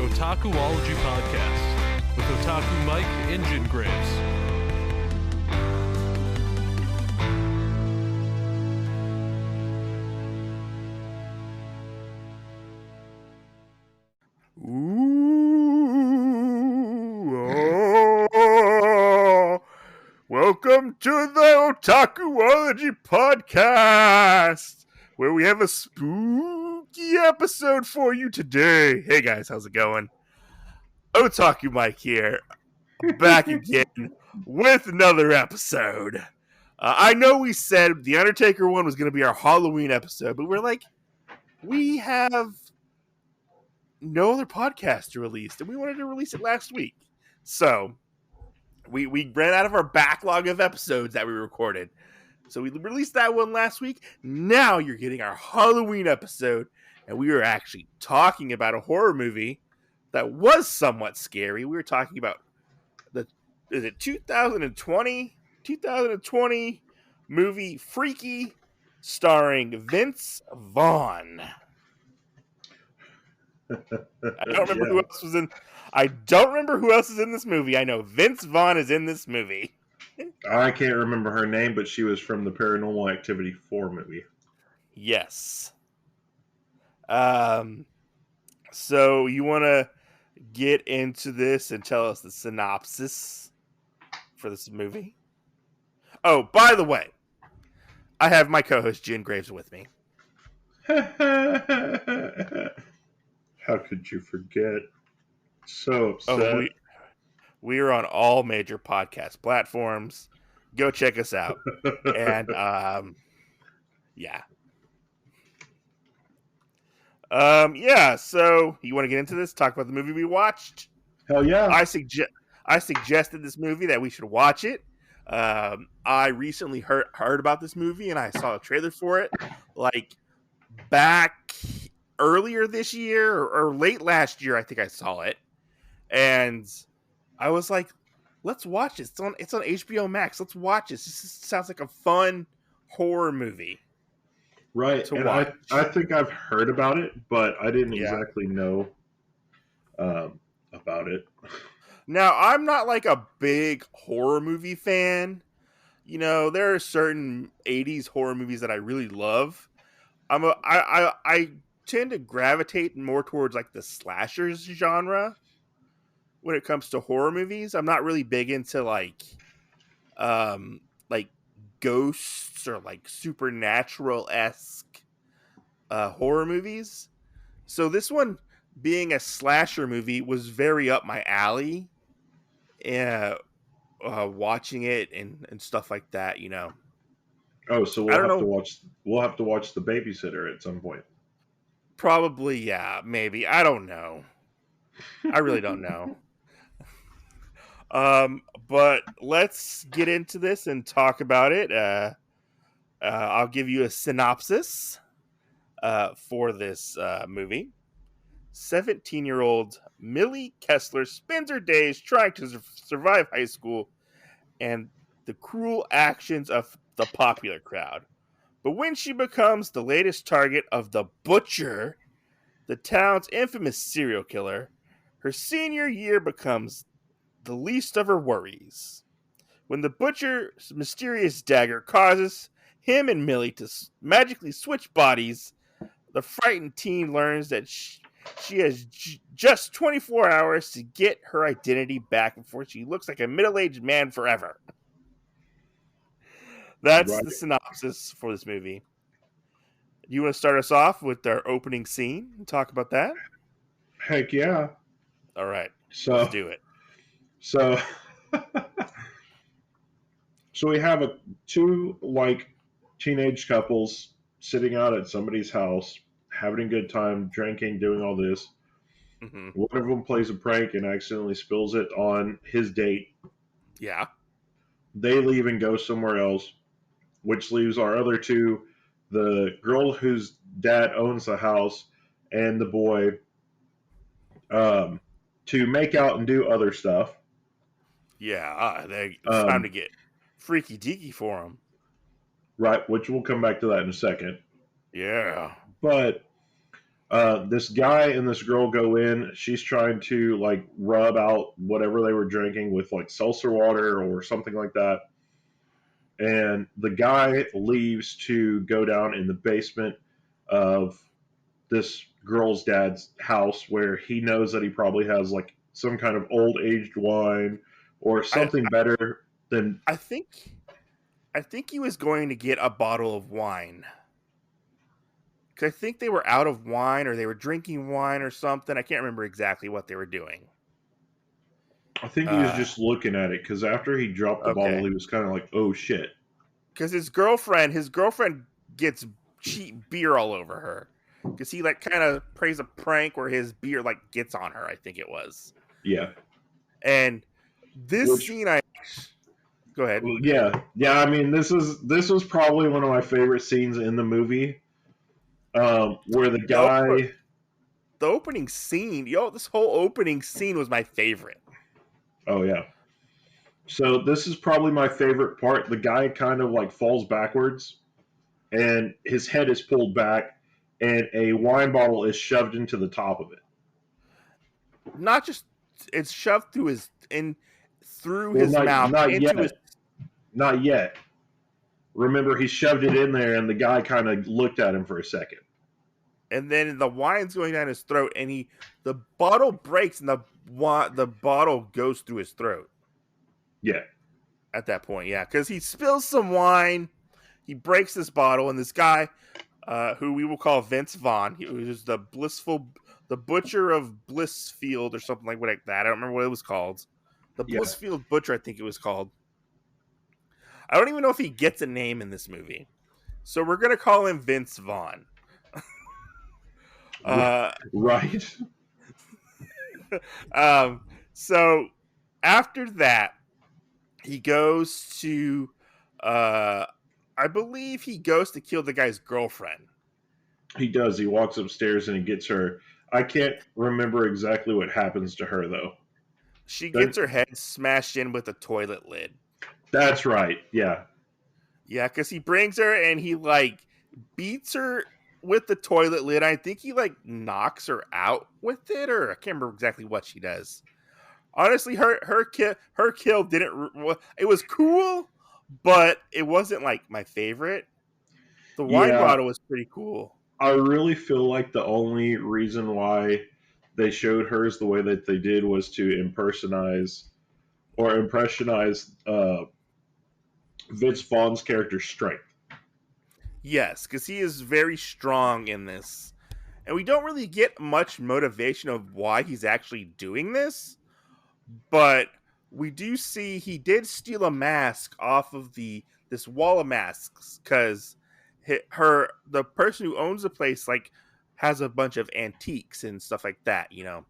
Otakuology Podcast with Otaku Mike and Jin Graves. Welcome to the Otakuology Podcast, where we have a spooky episode for you today. Hey guys, how's it going? Otaku Mike here, back again with another episode. I know we said the Undertaker one was going to be our Halloween episode, but we're like, we have no other podcast to release, and we wanted to release it last week. So we ran out of our backlog of episodes that we recorded. So we released that one last week. Now you're getting our Halloween episode, and we were actually talking about a horror movie that was somewhat scary. We were talking about the 2020 movie Freaky, starring Vince Vaughn. I don't remember who else was in. I don't remember who else is in this movie. I know Vince Vaughn is in this movie. I can't remember her name, but she was from the Paranormal Activity 4 movie. Yes. So you want to get into this and tell us the synopsis for this movie? Oh, by the way, I have my co-host Jin Graves with me. How could you forget? So upset. Oh, we are on all major podcast platforms. Go check us out. And yeah. So you want to get into this? Talk about the movie we watched? Hell yeah. I suggested this movie that we should watch it. I recently heard about this movie and I saw a trailer for it like back earlier this year or late last year. I think I saw it. And I was like, let's watch it. It's on HBO Max. Let's watch it. This sounds like a fun horror movie. Right. To and watch. I think I've heard about it, but I didn't exactly know about it. Now, I'm not like a big horror movie fan. You know, there are certain 80s horror movies that I really love. I tend to gravitate more towards like the slashers genre when it comes to horror movies. I'm not really big into like ghosts or like supernatural-esque horror movies. So this one, being a slasher movie, was very up my alley. Watching it and stuff like that, you know. Oh, so we'll have to watch The Babysitter at some point. Probably, yeah, maybe. I don't know. I really don't know. But let's get into this and talk about it. I'll give you a synopsis for this movie. 17-year-old Millie Kessler spends her days trying to survive high school and the cruel actions of the popular crowd. But when she becomes the latest target of the Butcher, the town's infamous serial killer, her senior year becomes the least of her worries. When the Butcher's mysterious dagger causes him and Millie to magically switch bodies, the frightened teen learns that she has just 24 hours to get her identity back before she looks like a middle-aged man forever. That's Right. the synopsis for this movie. Do you want to start us off with our opening scene and talk about that? Heck yeah. All right. So Let's do it. So we have two like teenage couples sitting out at somebody's house, having a good time, drinking, doing all this. Mm-hmm. One of them plays a prank and accidentally spills it on his date. Yeah. They leave and go somewhere else, which leaves our other two, the girl whose dad owns the house and the boy, to make out and do other stuff. Yeah. It's time to get freaky deaky for them. Right, which we'll come back to that in a second. Yeah. But This guy and this girl go in. She's trying to like rub out whatever they were drinking with like seltzer water or something like that. And the guy leaves to go down in the basement of this girl's dad's house where he knows that he probably has like some kind of old aged wine or something better than. I think he was going to get a bottle of wine. Because I think they were out of wine or they were drinking wine or something. I can't remember exactly what they were doing. I think he was just looking at it because after he dropped the bottle, he was kind of like, "Oh shit!" Because his girlfriend gets cheap beer all over her. Because he like kind of plays a prank where his beer like gets on her. I think it was. Yeah. And this scene, go ahead. Yeah. I mean, this was probably one of my favorite scenes in the movie, where the guy. The opening scene, this whole opening scene was my favorite. Oh, yeah. So this is probably my favorite part. The guy kind of like falls backwards and his head is pulled back and a wine bottle is shoved into the top of it. Not just, it's shoved through his mouth. Not yet. Remember, he shoved it in there and the guy kind of looked at him for a second. And then the wine's going down his throat and the bottle breaks and the bottle goes through his throat. Yeah. At that point, yeah. Because he spills some wine, he breaks this bottle, and this guy, who we will call Vince Vaughn, he was the butcher of Blissfield or something like that. I don't remember what it was called. The Blissfield Butcher, I think it was called. I don't even know if he gets a name in this movie. So we're going to call him Vince Vaughn. Right. So after that, he goes to, I believe he goes to kill the guy's girlfriend. He does. He walks upstairs and he gets her. I can't remember exactly what happens to her, though. She gets her head smashed in with a toilet lid. That's right. Yeah. Yeah, because he brings her and he, like, beats her with the toilet lid. I think he, like, knocks her out with it, or I can't remember exactly what she does. Honestly, her kill didn't. It was cool, but it wasn't like my favorite. The wine bottle was pretty cool. I really feel like the only reason why they showed hers the way that they did was to impressionize Vince Vaughn's character's strength. Yes, because he is very strong in this, and we don't really get much motivation of why he's actually doing this. But we do see he did steal a mask off of this wall of masks because the person who owns the place like has a bunch of antiques and stuff like that, you know.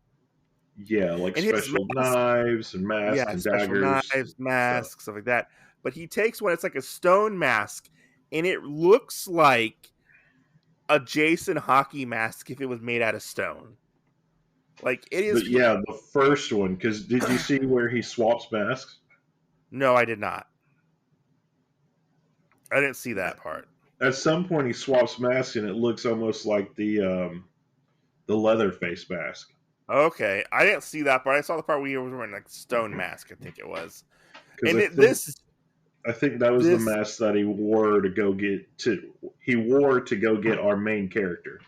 Yeah, like and special knives and masks and daggers. Knives, masks, stuff like that. But he takes one, it's like a stone mask, and it looks like a Jason hockey mask if it was made out of stone. Like it is. But yeah, the first one. Because did you see where he swaps masks? No, I did not. I didn't see that part. At some point, he swaps masks, and it looks almost like the Leatherface mask. Okay, I didn't see that part. I saw the part where he was wearing like stone mask. I think it was. And I think that was the mask that he wore to go get our main character.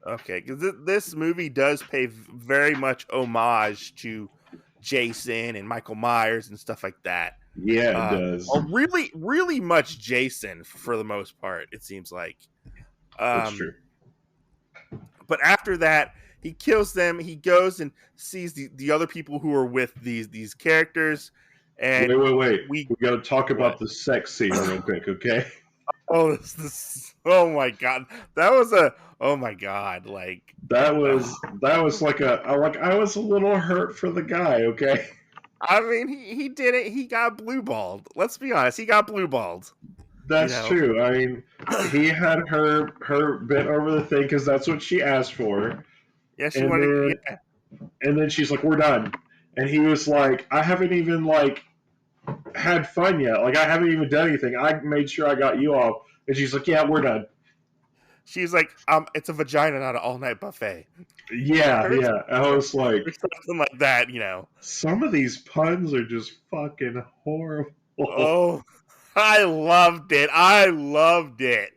Okay, because this movie does pay very much homage to Jason and Michael Myers and stuff like that. Yeah, it does. Really, really much Jason for the most part, it seems like. That's true. But after that, he kills them. He goes and sees the other people who are with these characters. And wait. We got to talk about the sex scene real quick, okay? Oh, oh my god, that was oh my god, like that was like I was a little hurt for the guy, okay? I mean, he did it. He got blue balled. Let's be honest, he got blue balled. That's true. I mean, he had her bent over the thing because that's what she asked for. Yeah, she wanted. And then she's like, "We're done," and he was like, "I haven't even like had fun yet. Like I haven't even done anything. I made sure I got you off." And she's like, "Yeah, we're done." She's like, it's a vagina, not an all-night buffet. Yeah, Or yeah. I was like, something like that, some of these puns are just fucking horrible. Oh, I loved it. I loved it.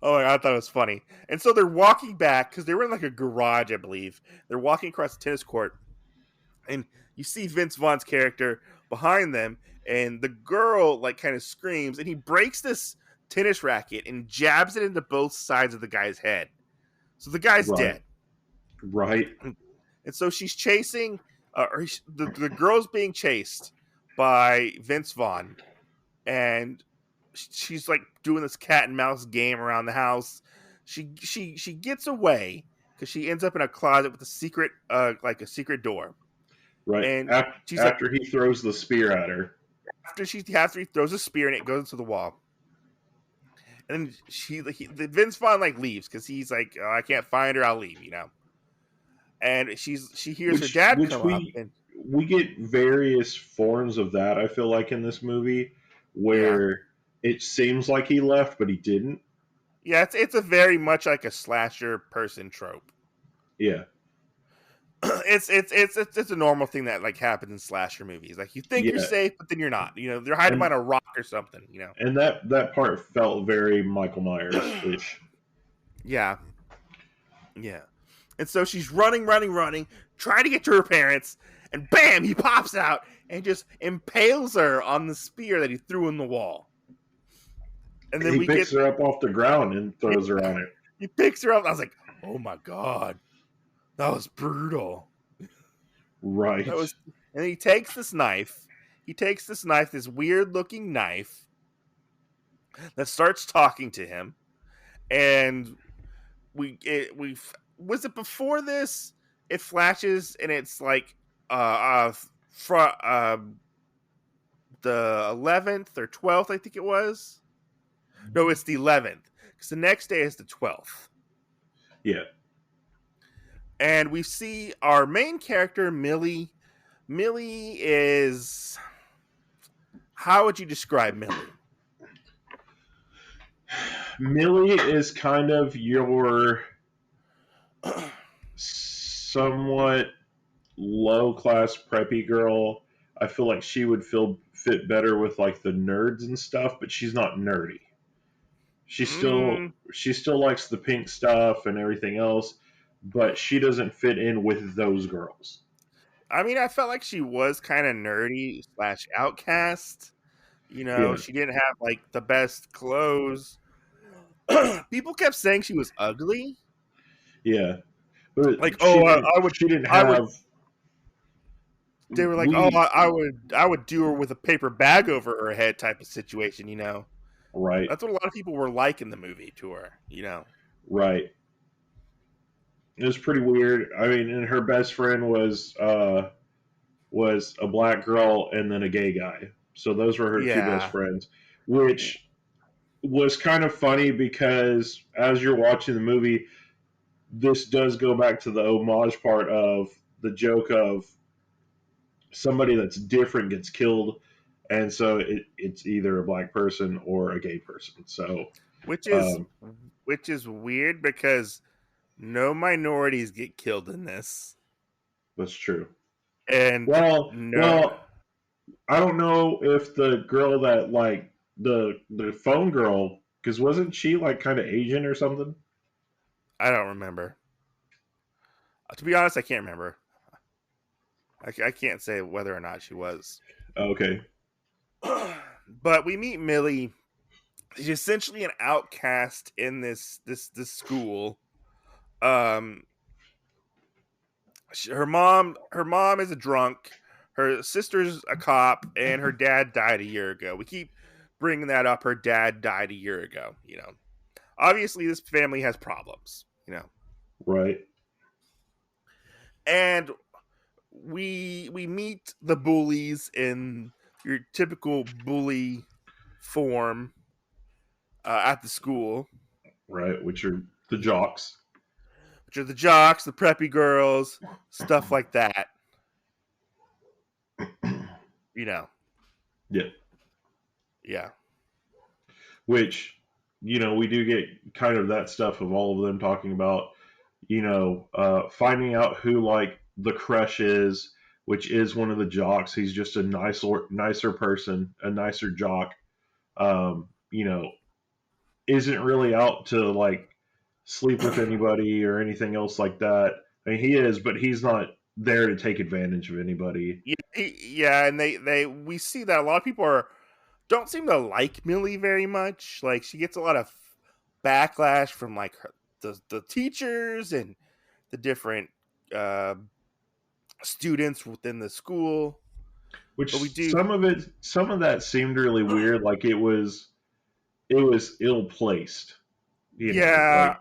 Oh my God, I thought it was funny. And so they're walking back because they were in like a garage, I believe. They're walking across the tennis court, and you see Vince Vaughn's character behind them, and the girl like kind of screams, and he breaks this tennis racket and jabs it into both sides of the guy's head. So the guy's Right, dead. right. And so she's chasing, the girl's being chased by Vince Vaughn, and she's like doing this cat and mouse game around the house. She gets away because she ends up in a closet with a secret, like a secret door. Right. And she's like, After he throws the spear at her. after he throws a spear and it goes into the wall. And the Vince Vaughn like leaves because he's like, oh, I can't find her. I'll leave, And she hears her dad come up, and we get various forms of that, I feel like, in this movie, where it seems like he left, but he didn't. Yeah, it's a very much like a slasher person trope. Yeah. It's a normal thing that like happens in slasher movies. Like you think you're safe, but then you're not. They're hiding behind a rock or something. And that part felt very Michael Myers-ish. Yeah. And so she's running, trying to get to her parents, and bam, he pops out and just impales her on the spear that he threw in the wall. And then he picks her up off the ground and throws her on it. He picks her up. I was like, oh my God, that was brutal. Right. And he takes this knife. This weird looking knife that starts talking to him. And was it before this? It flashes and it's like the 11th or 12th, I think it was. No, it's the 11th because the next day is the 12th. Yeah. And we see our main character, Millie. Millie is... How would you describe Millie? Millie is kind of your somewhat low-class preppy girl. I feel like she would fit better with like the nerds and stuff, but she's not nerdy. She still likes the pink stuff and everything else, but she doesn't fit in with those girls. I mean, I felt like she was kind of nerdy / outcast. She didn't have like the best clothes. People kept saying she was ugly. Yeah, but like, I would. She didn't have. They were like, I would do her with a paper bag over her head, type of situation. Right. That's what a lot of people were like in the movie to her. Right. It was pretty weird. I mean, and her best friend was a black girl and then a gay guy. So those were her two best friends, which was kind of funny because as you're watching the movie, this does go back to the homage part of the joke of somebody that's different gets killed, and so it's either a black person or a gay person. So, which is weird because no minorities get killed in this. That's true. And well, I don't know if the girl that like the phone girl, because wasn't she like kind of Asian or something? I don't remember. To be honest, I can't remember. I can't say whether or not she was. Okay. But we meet Millie. She's essentially an outcast in this school. Her mom is a drunk. Her sister's a cop, and her dad died a year ago. We keep bringing that up. Her dad died a year ago. Obviously this family has problems. Right. And we meet the bullies in your typical bully form at the school. Right, which are the jocks. The preppy girls, stuff like that. Yeah. Yeah. Which we do get kind of that stuff of all of them talking about, finding out who like the crush is, which is one of the jocks. He's just a nicer person, a nicer jock. Um, you know, isn't really out to like sleep with anybody or anything else like that. I mean, he is, but he's not there to take advantage of anybody. Yeah, and we see that a lot of people don't seem to like Millie very much. Like she gets a lot of backlash from like the teachers and the different uh, students within the school. Which But we do, some of that seemed really weird. Like it was ill placed. yeah. Like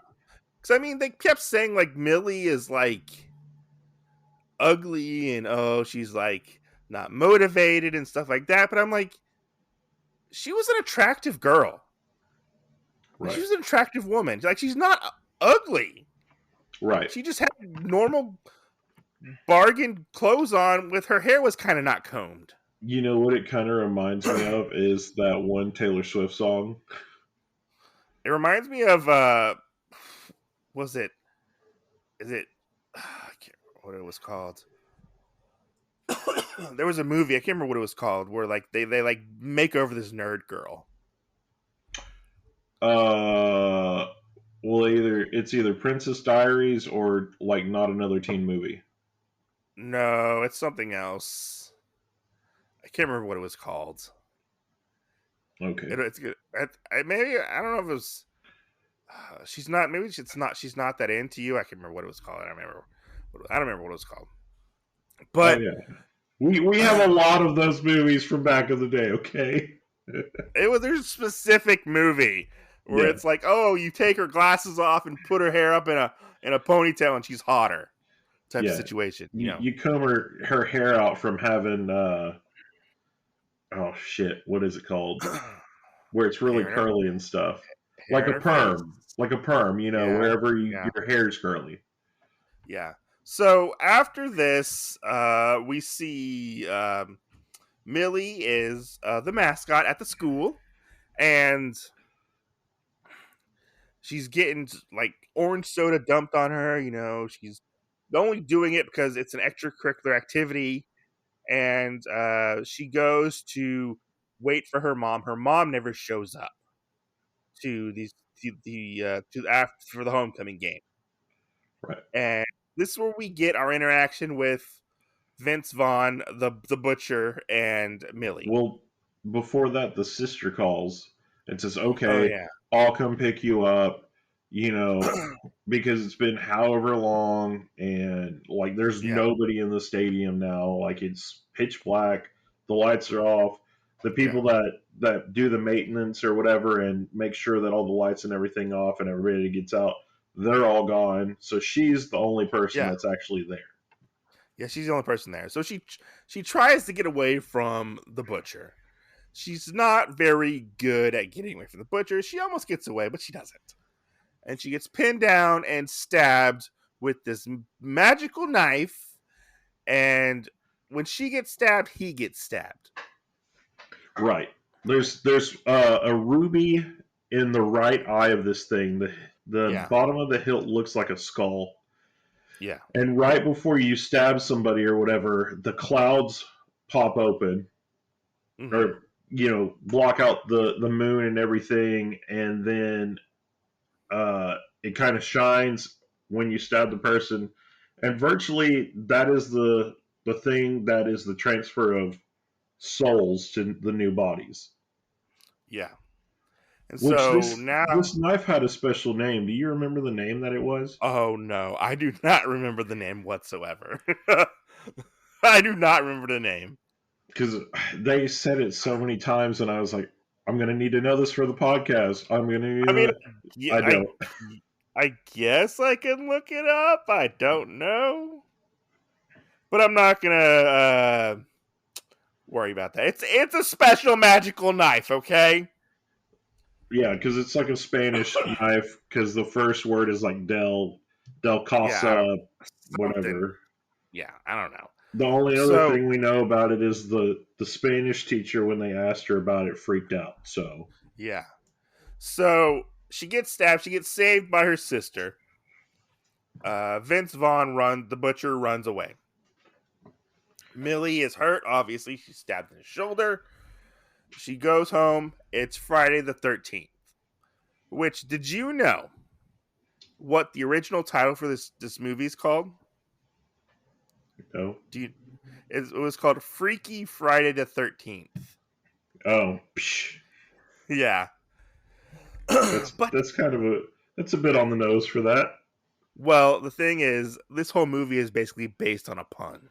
Because I mean, they kept saying like Millie is like ugly and she's like not motivated and stuff like that. But I'm like, she was an attractive girl. Like, right, she was an attractive woman. Like she's not ugly. right. She just had normal bargain clothes on with her hair was kind of not combed. You know what it kind of reminds me of is that one Taylor Swift song. It reminds me of was it is it I can't remember what it was called. There was a movie, I can't remember what it was called, where like they like make over this nerd girl. Well, it's either Princess Diaries or like Not Another Teen Movie. No, it's something else. I can't remember what it was called. Okay. It's good. Maybe I don't know if it was. She's not. Maybe it's not. She's not that into you. I can't remember what it was called. I don't remember. I don't remember what it was called. But oh yeah, we have a lot of those movies from back in the day. Okay. there's a specific movie where it's like, oh, you take her glasses off and put her hair up in a ponytail and she's hotter type of situation. You comb her hair out from having oh shit, what is it called? Where it's really curly and stuff. Like a perm. Like a perm, wherever your hair is curly. Yeah. So after this, we see Millie is the mascot at the school, and she's getting like orange soda dumped on her. She's only doing it because it's an extracurricular activity, and she goes to wait for her mom. Her mom never shows up to after for the homecoming game, right? And this is where we get our interaction with Vince Vaughn, the butcher, and Millie. Well, before that, the sister calls and says, "Okay, Oh yeah, I'll come pick you up." Because it's been however long, and like there's nobody in the stadium now. Like it's pitch black, the lights are off. The people that do the maintenance or whatever and make sure that all the lights and everything off and everybody gets out, they're all gone. So she's the only person that's actually there. Yeah, she's the only person there. So she tries to get away from the butcher. She's not very good at getting away from the butcher. She almost gets away, but she doesn't. And she gets pinned down and stabbed with this magical knife. And when she gets stabbed, he gets stabbed. Right. There's a ruby in the right eye of this thing. The bottom of the hilt looks like a skull. Yeah. And right before you stab somebody or whatever, the clouds pop open, or block out the moon and everything, and then it kind of shines when you stab the person, and virtually that is the thing that is the transfer of souls to the new bodies. Yeah. And Which so now this knife had a special name. Do you remember the name that it was? Oh no, I do not remember the name whatsoever. I do not remember the name. Because they said it so many times, and I was like, I'm going to need to know this for the podcast. I'm going to need I don't. I guess I can look it up. I don't know. But I'm not going to worry about that. It's a special magical knife, okay? Yeah, because it's like a Spanish knife, because the first word is like Del Casa, whatever. Yeah, I don't know. The only other thing we know about it is the Spanish teacher, when they asked her about it, freaked out. So yeah. So she gets stabbed. She gets saved by her sister. Vince Vaughn the butcher runs away. Millie is hurt, obviously. She's stabbed in the shoulder. She goes home. It's Friday the 13th. Which, did you know what the original title for this movie is called? No. It was called Freaky Friday the 13th. Oh, psh. Yeah. That's kind of that's a bit on the nose for that. Well, the thing is, this whole movie is basically based on a pun.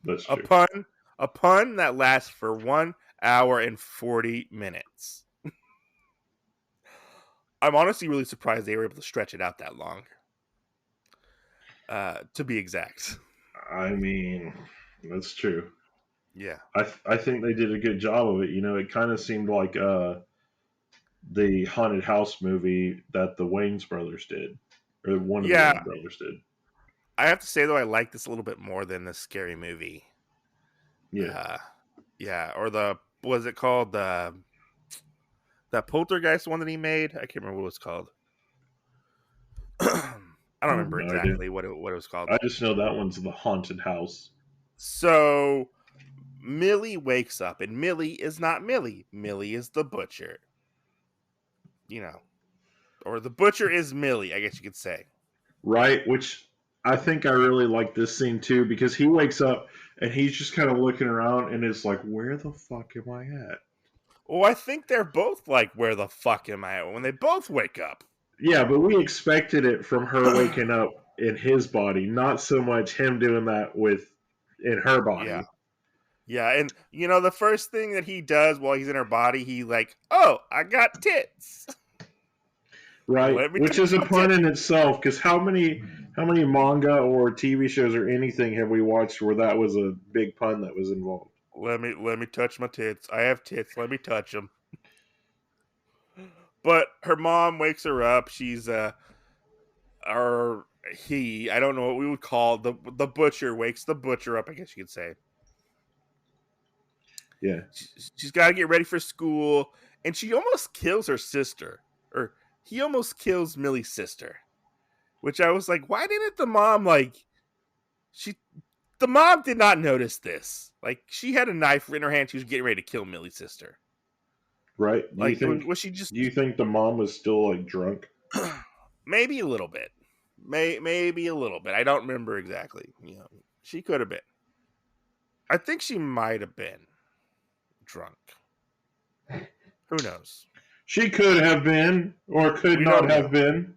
That's true. A pun that lasts for 1 hour and 40 minutes. I'm honestly really surprised they were able to stretch it out that long. To be exact. I mean, that's true. Yeah. I think they did a good job of it. You know, it kind of seemed like the haunted house movie that the Wayans brothers did, or one of the Wayans brothers did. I have to say though, I like this a little bit more than the Scary Movie. Yeah. Or was it called that Poltergeist one that he made? I can't remember what it was called. I don't remember exactly what it was called. I just know that one's the haunted house. So Millie wakes up, and Millie is not Millie. Millie is the butcher. You know, or the butcher is Millie, I guess you could say. Right, which I think I really like this scene too, because he wakes up and he's just kind of looking around and is like, where the fuck am I at? Well, I think they're both like, where the fuck am I at when they both wake up? Yeah, but we expected it from her waking up in his body, not so much him doing that in her body. Yeah, and you know, the first thing that he does while he's in her body, he like, oh, I got tits. Right, which is a pun in itself, because how many manga or TV shows or anything have we watched where that was a big pun that was involved? Let me touch my tits. I have tits. Let me touch them. But her mom wakes her up. She's I don't know what we would call the butcher wakes the butcher up, I guess you could say. Yeah. She's got to get ready for school, and she almost kills her sister, or he almost kills Millie's sister, which I was like, why didn't the mom the mom did not notice this. Like, she had a knife in her hand. She was getting ready to kill Millie's sister. Right. Was she just? Do you think the mom was still like drunk? Maybe a little bit. Maybe a little bit. I don't remember exactly. You know, she could have been. I think she might have been drunk. Who knows? She could have been, or could not have been.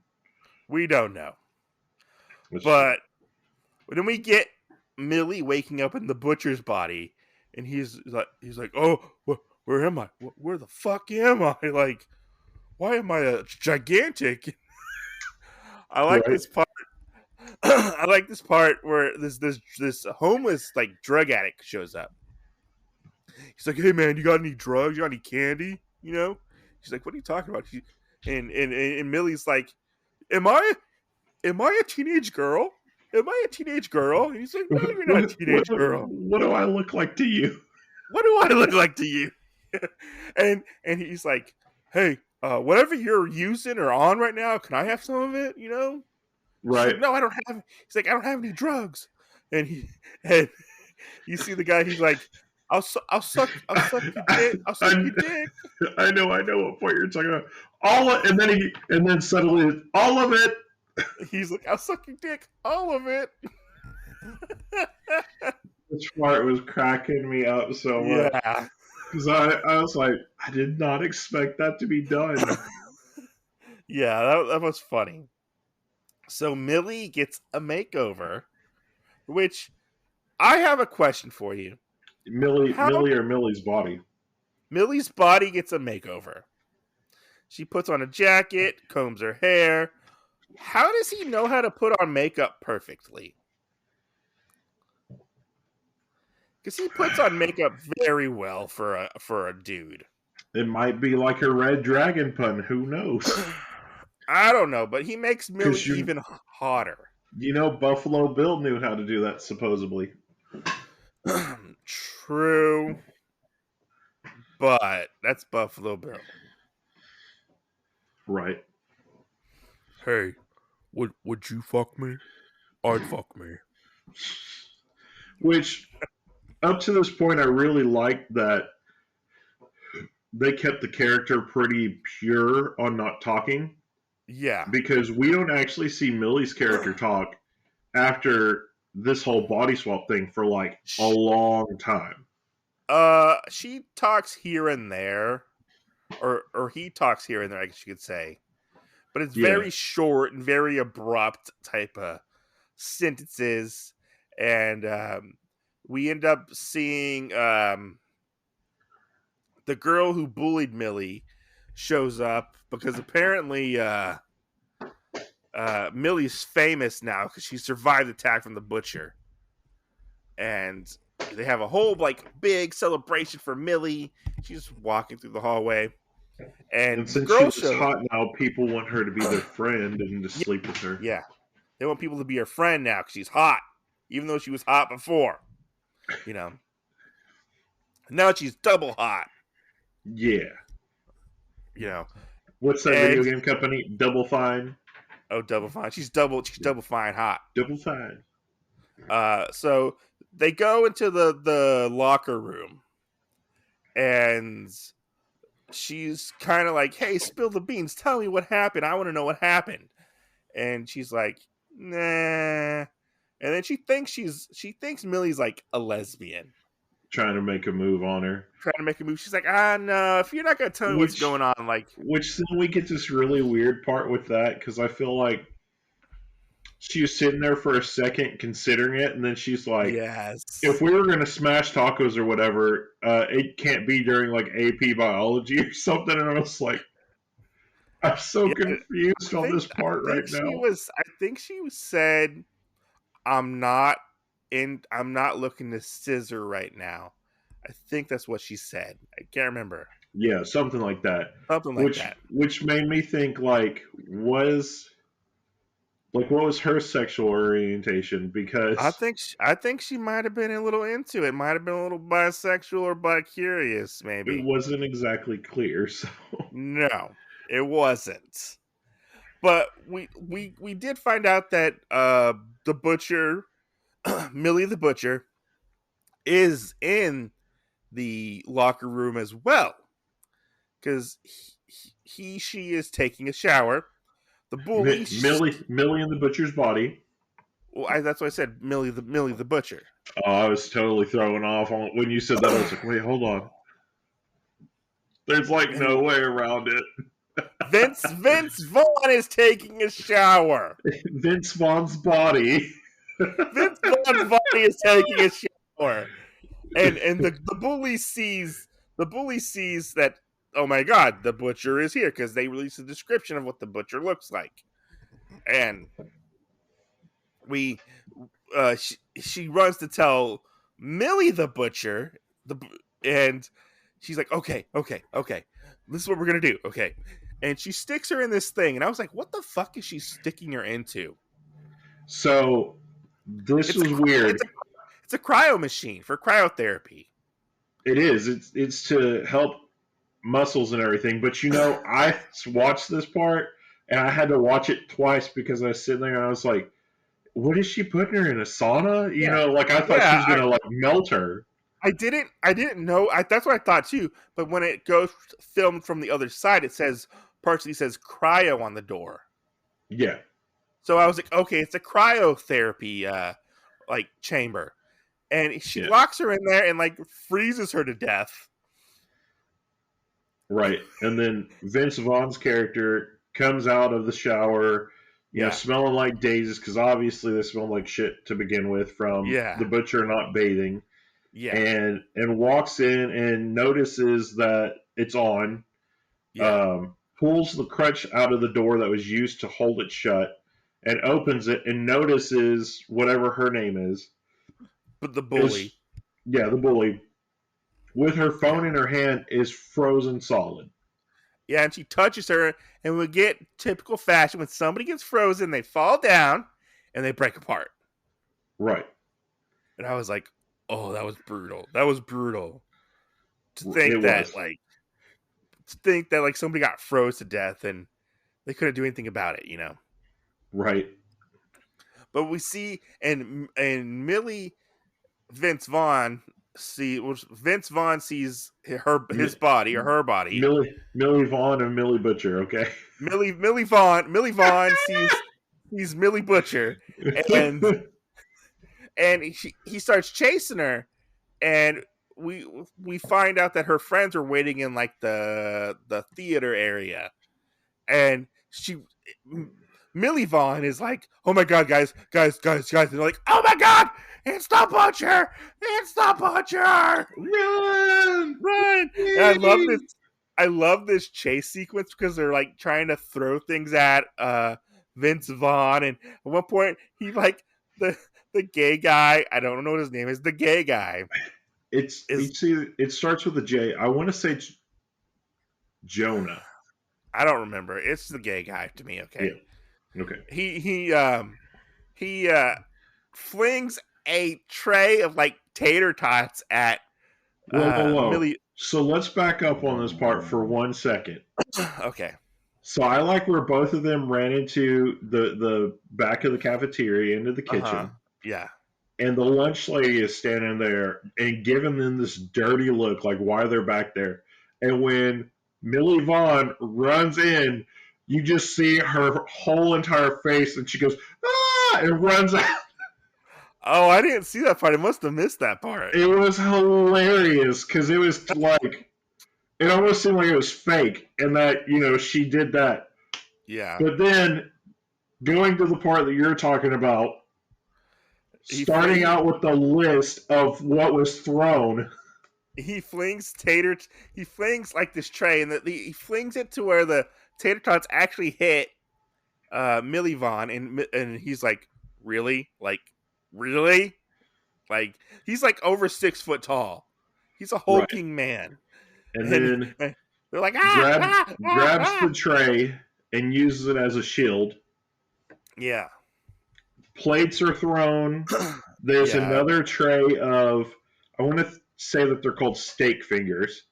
We don't know. But then we get Millie waking up in the butcher's body, and he's like, oh, where am I? Where the fuck am I? Like, why am I a gigantic? I like this part. I like this part where this homeless like drug addict shows up. He's like, hey man, you got any drugs? You got any candy? You know? She's like, what are you talking about? And Millie's like, am I a teenage girl? Am I a teenage girl? And he's like, no, you're not a teenage girl. What do I look like to you? What do I look like to you? and he's like, hey, whatever you're using or on right now, can I have some of it? You know? Right. Like, no, I don't have. He's like, I don't have any drugs. And you see the guy. He's like, I'll suck your dick. I'll suck your dick. I know what point you're talking about. And then suddenly all of it. He's like, I'll suck your dick, all of it. This part was cracking me up so much. Yeah. Because I was like, I did not expect that to be done. Yeah, that was funny. So Millie gets a makeover, which I have a question for you. Millie or Millie's body? Millie's body gets a makeover. She puts on a jacket, combs her hair. How does he know how to put on makeup perfectly? Because he puts on makeup very well for a dude. It might be like a red dragon pun. Who knows? I don't know, but he makes Millie even hotter. You know, Buffalo Bill knew how to do that, supposedly. True. But that's Buffalo Bill. Right. Hey, would you fuck me? I'd fuck me. Which, up to this point, I really liked that they kept the character pretty pure on not talking, Yeah. because we don't actually see Millie's character talk after this whole body swap thing for like a long time. She talks here and there, or he talks here and there, I guess you could say, but it's Yeah. very short and very abrupt type of sentences, and we end up seeing the girl who bullied Millie shows up because apparently Millie's famous now because she survived the attack from the butcher, and they have a whole like big celebration for Millie. She's walking through the hallway, and And the since she girl looks shows. hot now, people want her to be their friend and to Yeah, sleep with her. yeah, they want people to be her friend now because she's hot, even though she was hot before. You know, now she's double hot. Yeah. You know, What's that and video game company? Double Fine? oh, double fine. She's double fine hot. Double Fine. So they go into the locker room, and she's kind of like, "Hey, spill the beans. Tell me what happened. I want to know what happened." And she's like, "Nah." And then she thinks Millie's like a lesbian, Trying to make a move on her. trying to make a move. She's like, "Ah, no. If you're not gonna tell me what's Which, going on, like, which then we get this really weird part with that, because I feel like she was sitting there for a second considering it, and then she's like, yes, if we were going to smash tacos or whatever, it can't be during like AP biology or something. And I was like, I'm so yeah." confused on this part right now. I think she said, I'm not looking to scissor right now. I think that's what she said. I can't remember. Yeah, something like that. Something like that. Which made me think like, what was her sexual orientation? Because I think she might have been a little into it. Might have been a little bisexual or bi-curious, it maybe. wasn't exactly clear. So No, it wasn't. But we did find out that the butcher, Millie the butcher, is in the locker room as well, because she is taking a shower. The bully, Millie in the butcher's body. well, that's what I said. Millie the butcher. Oh, I was totally thrown off on when you said that. I was like, wait, hold on. There's like no way around it. Vince Vaughn is taking a shower. Vince Vaughn's body. Vince Vaughn's body is taking a shower, and the bully sees that, oh my god, the butcher is here, because they release a description of what the butcher looks like, and she runs to tell Millie the butcher, and she's like, okay, this is what we're gonna do, okay, and she sticks her in this thing, and I was like, what the fuck is she sticking her into? So this was weird. It's a cryo machine for cryotherapy. It is. It's to help muscles and everything. But I watched this part and I had to watch it twice because I was sitting there and I was like, "What is she putting her in, a sauna?" Like I thought she was gonna like melt her. I didn't know. That's what I thought too. But when it goes filmed from the other side, it partially says cryo on the door. Yeah. So I was like, okay, it's a cryotherapy like chamber. And she locks her in there and like freezes her to death. Right. And then Vince Vaughn's character comes out of the shower, smelling like daisies, because obviously they smell like shit to begin with from the butcher not bathing. Yeah. And walks in and notices that it's on. Yeah. Pulls the crutch out of the door that was used to hold it shut and opens it and notices whatever her name is. But the bully. The bully. With her phone in her hand is frozen solid. Yeah, and she touches her, and we get typical fashion. When somebody gets frozen, they fall down, and they break apart. Right. And I was like, oh, that was brutal. That was brutal. To think that somebody got froze to death, and they couldn't do anything about it, you know. Right. But we see and Millie Vince Vaughn Vince Vaughn sees his body or her body. Millie Vaughn and Millie Butcher. Okay. Millie Vaughn sees Millie Butcher, and he starts chasing her, and we find out that her friends are waiting in like the theater area, and Millie Vaughn is like, "Oh my god, guys!" And they're like, "Oh my god, it's the Butcher! It's the Butcher! Run!" And I love this chase sequence because they're like trying to throw things at Vince Vaughn, and at one point he like the gay guy. I don't know what his name is. The gay guy. It starts with a J. I want to say Jonah. I don't remember. It's the gay guy to me. Okay. Yeah. Okay. He flings a tray of like tater tots at Whoa. Millie. So let's back up on this part for 1 second. Okay. So I like where both of them ran into the back of the cafeteria, into the kitchen. Yeah. And the lunch lady is standing there and giving them this dirty look, like why they're back there. And when Millie Vaughn runs in, you just see her whole entire face, and she goes, "Ah!" and runs out. Oh, I didn't see that part. I must have missed that part. It was hilarious because it was like, it almost seemed like it was fake, and that, you know, she did that. Yeah. But then going to the part that you're talking about, starting out with the list of what was thrown. He flings like this tray, and he flings it to where the tater tots actually hit Millie Vaughn, and he's like, really? Like, really? Like, he's like over 6 foot tall. He's a hulking man. And then they're like, grabs the tray and uses it as a shield. Yeah. Plates are thrown. There's another tray of, I want to say that they're called steak fingers.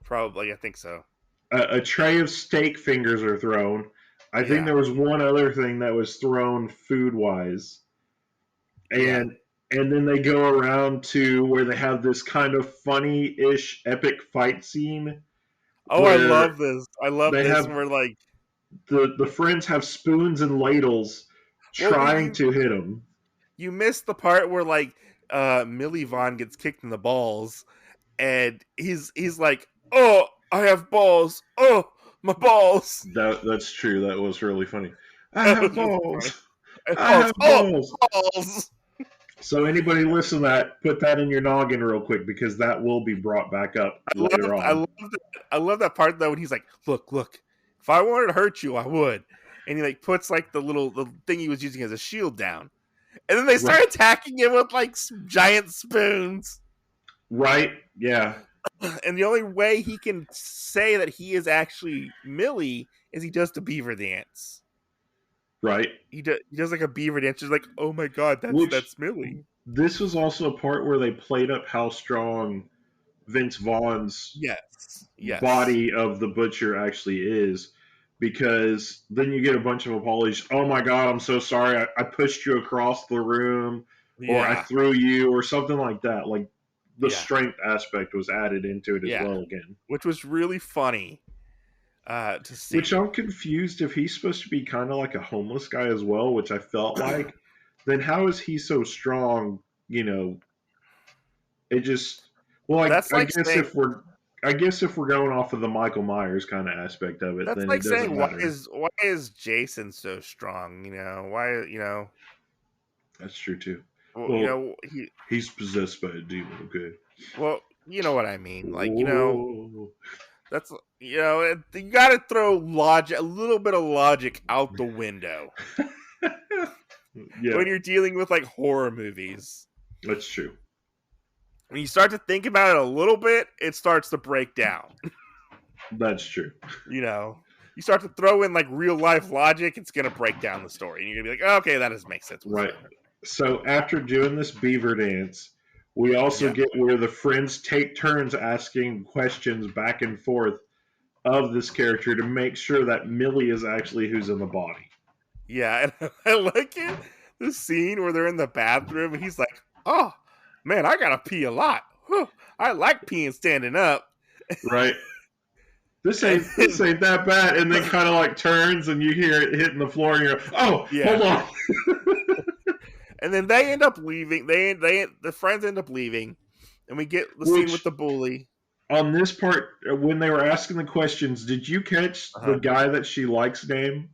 Probably, I think so. A tray of steak fingers are thrown. I think there was one other thing that was thrown food-wise. And then they go around to where they have this kind of funny-ish epic fight scene. Oh, I love this. I love this. Where like the friends have spoons and ladles trying to hit him. You missed the part where like Millie Vaughn gets kicked in the balls, and he's like, "Oh, I have balls. Oh, my balls." That's true. That was really funny. I have balls. I have balls. So anybody listen to that, put that in your noggin real quick, because that will be brought back up later on. I love that part though when he's like, look, if I wanted to hurt you, I would. And he like puts like the thing he was using as a shield down. And then they start attacking him with like giant spoons. Right, yeah. And the only way he can say that he is actually Millie is he does the beaver dance. Right. He does like a beaver dance. He's like, oh my god, that's Millie. This was also a part where they played up how strong Vince Vaughn's body of the Butcher actually is. Because then you get a bunch of apologies. Oh my god, I'm so sorry. I pushed you across the room. Or I threw you, or something like that. Like, the strength aspect was added into it as well again. Which was really funny to see. Which I'm confused if he's supposed to be kind of like a homeless guy as well, which I felt like. Then how is he so strong? You know, it just... Well, I guess if we're going off of the Michael Myers kind of aspect of it, that's then like it doesn't saying, matter. why is Jason so strong? You know, why, you know... That's true, too. Well, you know, he's possessed by a demon, okay? Well, you know what I mean. Like, you know, that's, you know, you got to throw a little bit of logic out the window. When you're dealing with, like, horror movies. That's true. When you start to think about it a little bit, it starts to break down. That's true. You know, you start to throw in, like, real-life logic, it's going to break down the story. And you're going to be like, okay, that doesn't make sense. Right. So after doing this beaver dance, we also get where the friends take turns asking questions back and forth of this character to make sure that Millie is actually who's in the body. Yeah, and I like it. The scene where they're in the bathroom and he's like, "Oh man, I gotta pee a lot. Whew, I like peeing standing up." Right. This And ain't this ain't that bad, and then kind of like turns and you hear it hitting the floor, and you're oh, yeah, hold on. and then they end up leaving. The friends end up leaving, and we get the scene with the bully. On this part, when they were asking the questions, did you catch the guy that she likes name?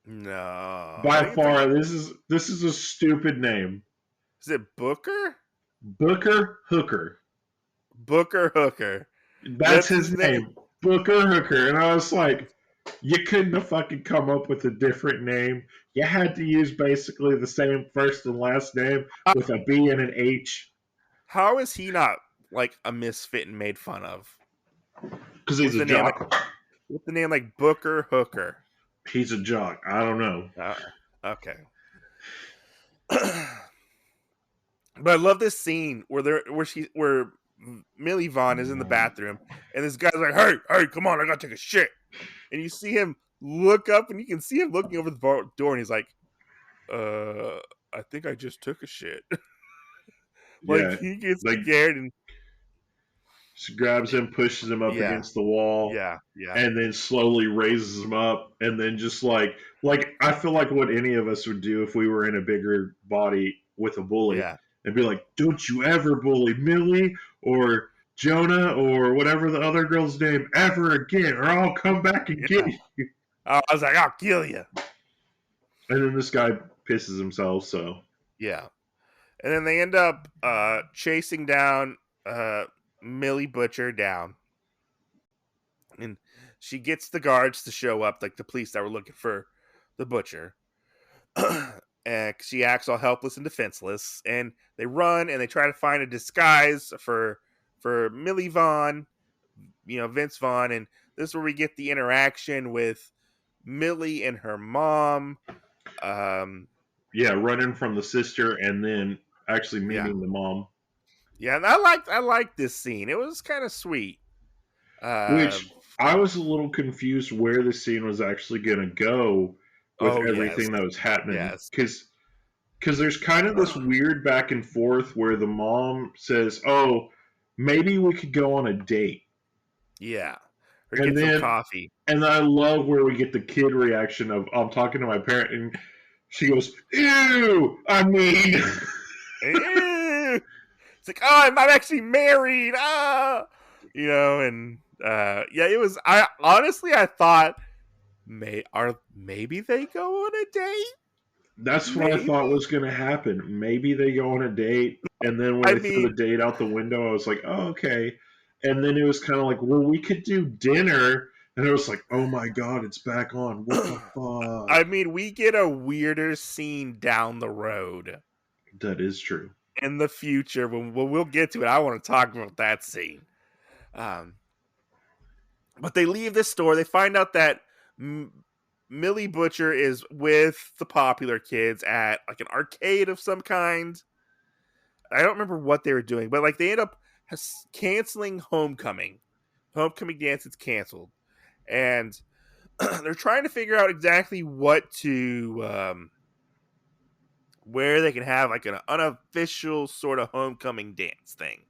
No. By far, this is a stupid name. Is it Booker? Booker Hooker. Booker Hooker. That's his name. Booker Hooker. And I was like, you couldn't have fucking come up with a different name. You had to use basically the same first and last name with a B and an H. How is he not like a misfit and made fun of? Because he's a jock. With the name like Booker Hooker. He's a jock. I don't know. Okay. But I love this scene where Millie Vaughn is in the bathroom and this guy's like, hey, come on, I gotta take a shit. And you see him look up and you can see him looking over the door and he's like, I think I just took a shit. He gets scared and she grabs him, pushes him up against the wall, and then slowly raises him up, and then just like I feel like what any of us would do if we were in a bigger body with a bully, and be like, "Don't you ever bully Millie or Jonah or whatever the other girl's name ever again, or I'll come back and get you." I was like, "I'll kill you." And then this guy pisses himself. So yeah, and then they end up chasing down Millie Butcher down, and she gets the guards to show up, like the police that were looking for the Butcher. And she acts all helpless and defenseless, and they run and they try to find a disguise for Millie Vaughn, Vince Vaughn, and this is where we get the interaction with Millie and her mom. Running from the sister and then actually meeting the mom. Yeah, and I liked this scene. It was kind of sweet. Which I was a little confused where the scene was actually going to go with everything that was happening. Yes. Because there's kind of this weird back and forth where the mom says, "Oh, maybe we could go on a date." Yeah. Or get some coffee. And I love where we get the kid reaction of, I'm talking to my parent, and she goes, "Ew, I mean." Ew. It's like, oh, I'm actually married. It was. I thought, maybe they go on a date. That's what I thought was going to happen. Maybe they go on a date, and then when they threw the date out the window, I was like, oh, okay. And then it was kind of like, well, we could do dinner. And it was like, oh my God, it's back on. What the fuck? I mean, we get a weirder scene down the road. That is true. In the future, when we'll get to it, I want to talk about that scene. But they leave this store. They find out that Millie Butcher is with the popular kids at like an arcade of some kind. I don't remember what they were doing, but like they end up canceling homecoming. Homecoming dance is canceled, and they're trying to figure out exactly what to where they can have like an unofficial sort of homecoming dance thing.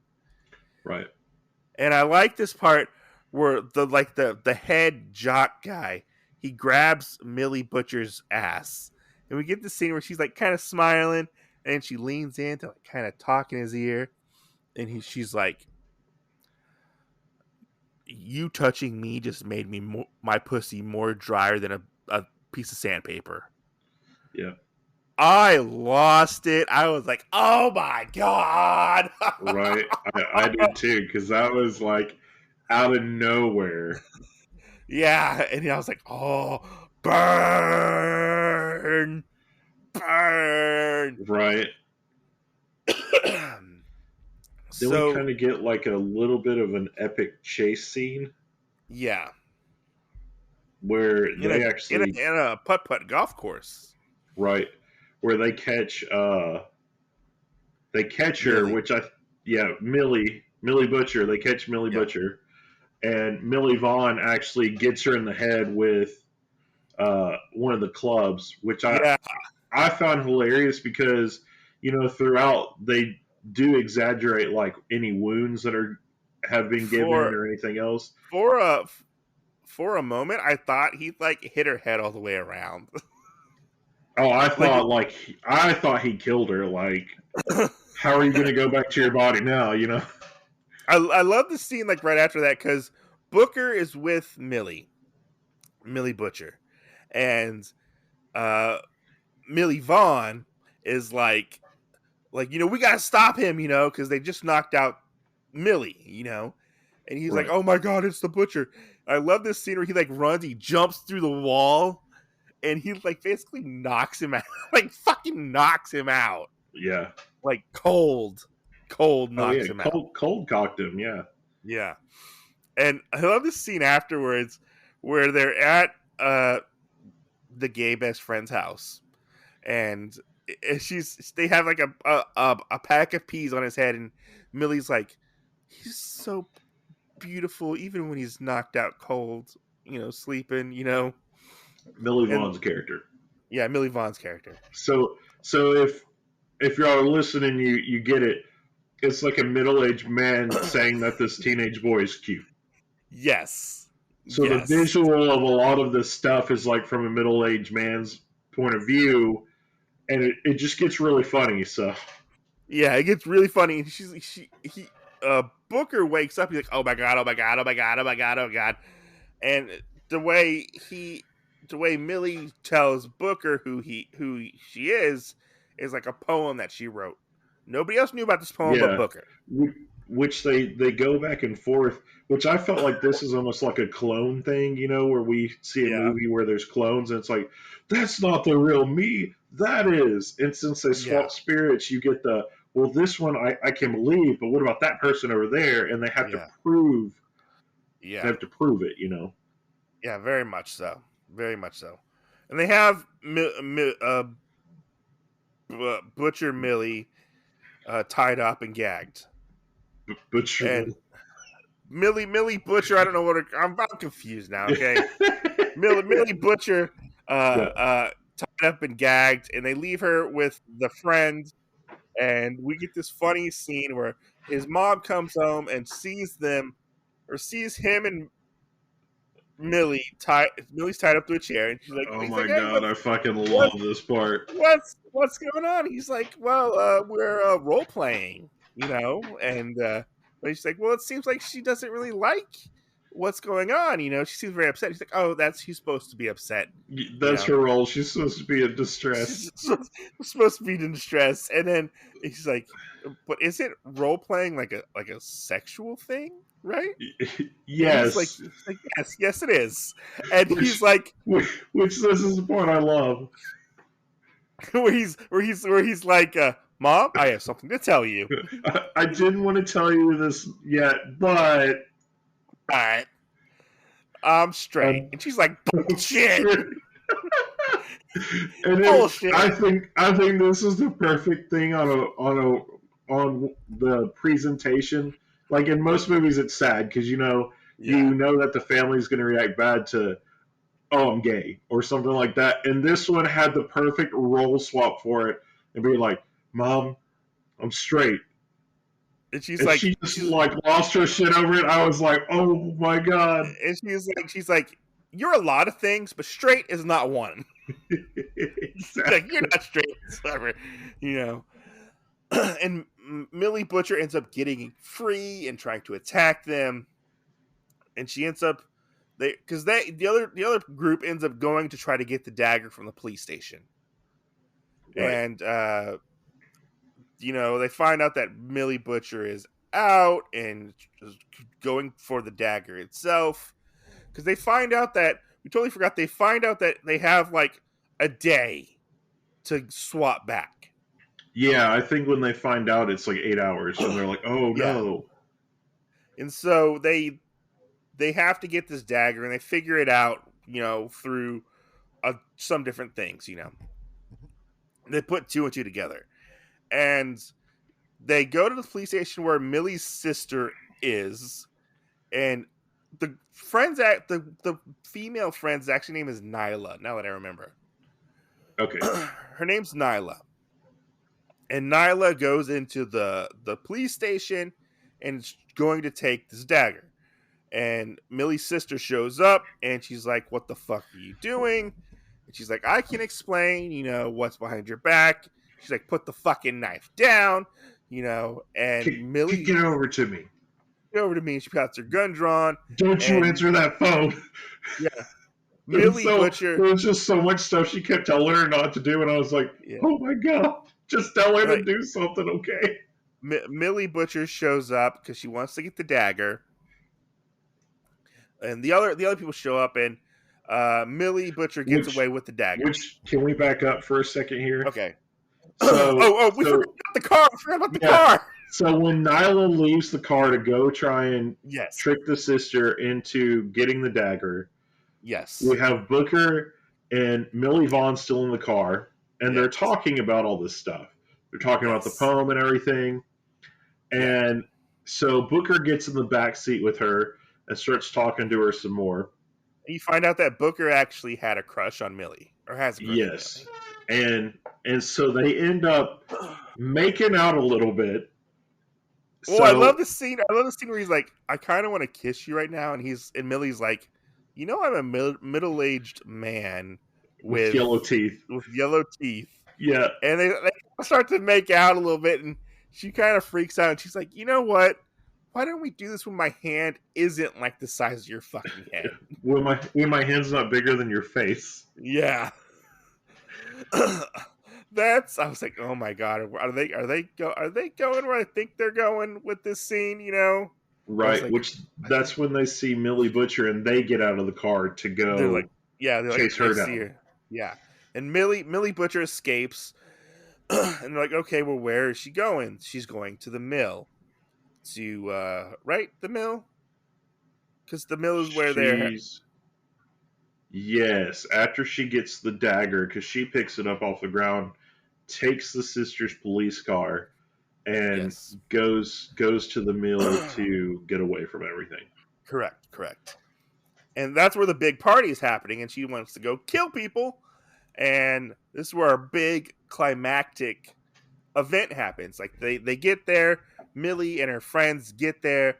Right. And I like this part where the head jock guy, he grabs Millie Butcher's ass. And we get the scene where she's like kind of smiling and she leans in to like kind of talk in his ear. And she's like, "You touching me just made me my pussy more drier than a piece of sandpaper." Yeah. I lost it. I was like, oh my God. Right. I did too, because that was like out of nowhere. Yeah. And I was like, oh, burn. Right. Then we kind of get like a little bit of an epic chase scene. Yeah. Where they actually... In a putt-putt golf course. Right. Where they catch her, Millie Butcher. They catch Millie Butcher, and Millie Vaughn actually gets her in the head with one of the clubs, which Yeah, I found hilarious because throughout they do exaggerate like any wounds that have been given for or anything else. for a for a moment, I thought he like hit her head all the way around. Oh, Like, I thought he killed her. Like, how are you going to go back to your body now? I love the scene like right after that because Booker is with Millie Butcher, and uh, Millie Vaughn is like we gotta stop him, because they just knocked out Millie, and he's like, Right. oh my god, it's the Butcher. I love this scene where he like runs, he jumps through the wall, and he like basically knocks him out, like fucking knocks him out, Yeah. like cold Oh yeah. knocks him out. Cold cocked him. Yeah. Yeah. And I love this scene afterwards where they're at the gay best friend's house, and they have like a pack of peas on his head, and Millie's like, he's so beautiful even when he's knocked out cold, sleeping, Millie and Vaughn's character. yeah, Millie Vaughn's character. So if y'all are listening, you get it. It's like a middle-aged man saying that this teenage boy is cute. Yes. So the visual of a lot of this stuff is like from a middle-aged man's point of view, and it just gets really funny. So Yeah, it gets really funny. Booker wakes up. He's like, "Oh my god! Oh my god! Oh my god! Oh my god! Oh my god!" And the way Millie tells Booker who she is like a poem that she wrote. Nobody else knew about this poem but yeah, Booker. which they go back and forth. Which I felt like this is almost like a clone thing, where we see a Yeah, movie where there's clones, and it's like that's not the real me. That is. And since they swap yeah, spirits, you get the well. This one I can believe, but what about that person over there? And they have to yeah, prove. They yeah, have to prove it. yeah. Very much so. Very much so. And they have Butcher Millie tied up and gagged. But And Millie Butcher, I don't know I'm confused now. Okay, Millie Butcher, yeah. tied up and gagged, and they leave her with the friend, and we get this funny scene where his mom comes home and sees him and Millie's tied up to a chair, and Oh he's my like, hey, god, I fucking what's love this part. what's going on? He's like, well, we're role playing, and but she's like, well, it seems like she doesn't really like what's going on, she seems very upset. He's like, oh, she's supposed to be upset, That's her role. She's supposed to be in distress. she's supposed to be in distress. And then he's like, but is it role playing like a sexual thing, right? And Yes. he's like, yes, it is. And Which, he's like, which this is the part I love. where he's like, Mom, I have something to tell you. I didn't want to tell you this yet, but All right, I'm straight. And she's like, bullshit. And Bullshit. I think this is the perfect thing on the presentation. Like in most movies, it's sad because you know that the family is going to react bad to oh I'm gay or something like that. And this one had the perfect role swap for it and be like, Mom, I'm straight. And She just like lost her shit over it. I was like, oh my god. And she's like, you're a lot of things, but straight is not one. Exactly. Like, you're not straight, whatever, And Millie Butcher ends up getting free and trying to attack them, and she ends up the other group ends up going to try to get the dagger from the police station, Right. and they find out that Millie Butcher is out and going for the dagger itself, because they find out that we totally forgot. They find out that they have like a day to swap back. Yeah, I think when they find out it's like 8 hours, and they're like, "Oh no!" And so they have to get this dagger, and they figure it out, through some different things. They put two and two together, and they go to the police station where Millie's sister is, and the friends act the female friend's actually name is Nyla. Now that I remember, Okay. her name's Nyla, and Nyla goes into the police station and is going to take this dagger. And Millie's sister shows up and she's like, "What the fuck are you doing?" And she's like, "I can explain, what's behind your back." She's like, "Put the fucking knife down, And Millie Get over to me. came over to me and she got her gun drawn. Don't you And answer that phone. yeah, Millie There Butcher. was just so much stuff she kept telling her not to do, and I was like, Yeah, oh my god, just tell her to right. do something, okay? Millie Butcher shows up because she wants to get the dagger, and the other people show up, and Millie Butcher gets Which, away with the dagger. can we back up for a second here? Okay. So, We forgot the car. We forgot about the yeah. car. So when Nyla leaves the car to go try and Yes. trick the sister into getting the dagger, Yes. we have Booker and Millie Vaughn still in the car, and they're talking about all this stuff. They're talking about the poem and everything. And so Booker gets in the back seat with her and starts talking to her some more. And you find out that Booker actually had a crush on Millie, or has a crush Yes. on Millie. And so they end up making out a little bit. Well, I love the scene. I love the scene where he's like, "I kind of want to kiss you right now," and Millie's like, "I'm a middle-aged man with yellow teeth." Yeah, and they start to make out a little bit, and she kind of freaks out, and she's like, "You know what? Why don't we do this when my hand isn't like the size of your fucking head? when my hand's not bigger than your face." Yeah. I was like, oh my god, are they going where I think they're going with this scene? Right, like, which that's when they see Millie Butcher and they get out of the car to go. They're chase her down. Her. Yeah, and Millie Butcher escapes, and they're like, okay, well, where is she going? She's going to the mill, the mill, because the mill is where they're. Yes, after she gets the dagger, because she picks it up off the ground, takes the sister's police car, and goes to the mill to get away from everything. Correct. And that's where the big party is happening, and she wants to go kill people. And this is where a big climactic event happens. Like they get there, Millie and her friends get there.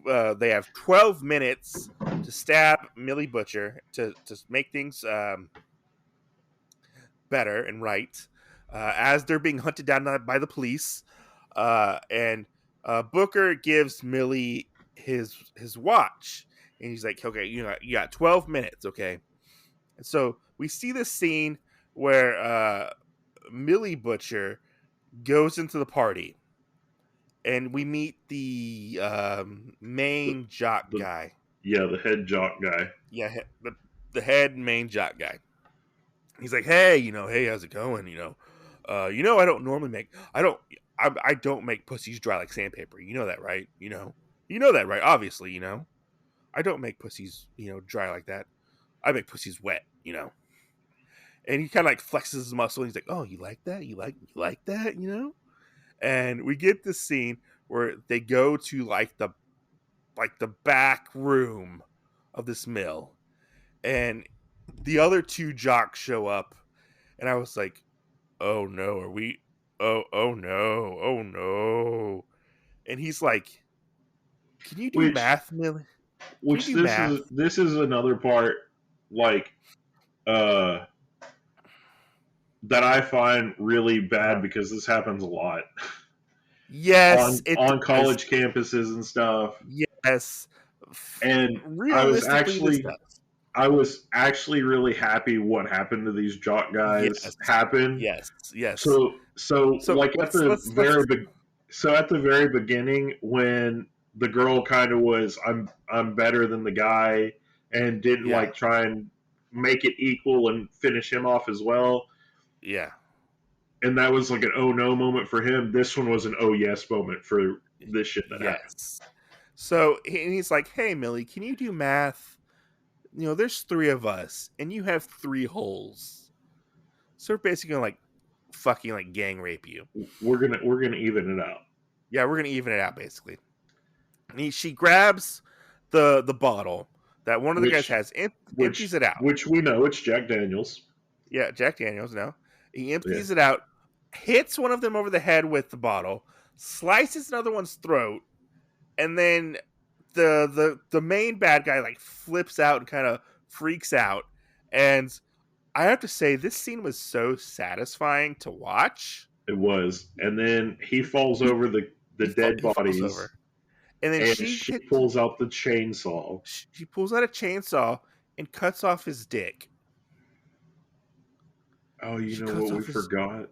They have 12 minutes to stab Millie Butcher to make things better and right as they're being hunted down by the police. And Booker gives Millie his watch, and he's like, "Okay, you got 12 minutes, okay?" And so we see this scene where Millie Butcher goes into the party. And we meet the main jock guy. Yeah, the head jock guy. Yeah, the head main jock guy. He's like, hey, hey, how's it going? I don't normally I don't make pussies dry like sandpaper. You know that, right? You know that, right? Obviously, I don't make pussies, dry like that. I make pussies wet, And he kind of like flexes his muscle. And he's like, oh, you like that? You like that? And we get this scene where they go to like the back room of this mill, and the other two jocks show up, and I was like, "Oh no, are we? Oh no!" And he's like, "Can you do math, Millie?" This is another part that I find really bad because this happens a lot. Yes, on college campuses and stuff. Yes, and I was actually really happy what happened to these jock guys happened. Yes. So like at the very beginning, when the girl kind of was, I'm better than the guy, and didn't like try and make it equal and finish him off as well. Yeah. And that was like an oh no moment for him. This one was an oh yes moment for this shit that happened. So he's like, hey, Millie, can you do math? There's 3 of us, and you have 3 holes. So we're basically gonna like fucking like gang rape you. We're gonna even it out. Yeah, we're gonna even it out basically. And she grabs the bottle that one of the guys Which has, empties it out. which we know it's Jack Daniels. Yeah, Jack Daniels. No, he empties Yeah. it out, hits one of them over the head with the bottle, slices another one's throat, and then the main bad guy like flips out and kind of freaks out. And I have to say, this scene was so satisfying to watch. It was, and then he falls over the dead He falls bodies, over. And then and she pulls out the chainsaw. She pulls out a chainsaw and cuts off his dick. Oh, you She know cuts what we off his- forgot?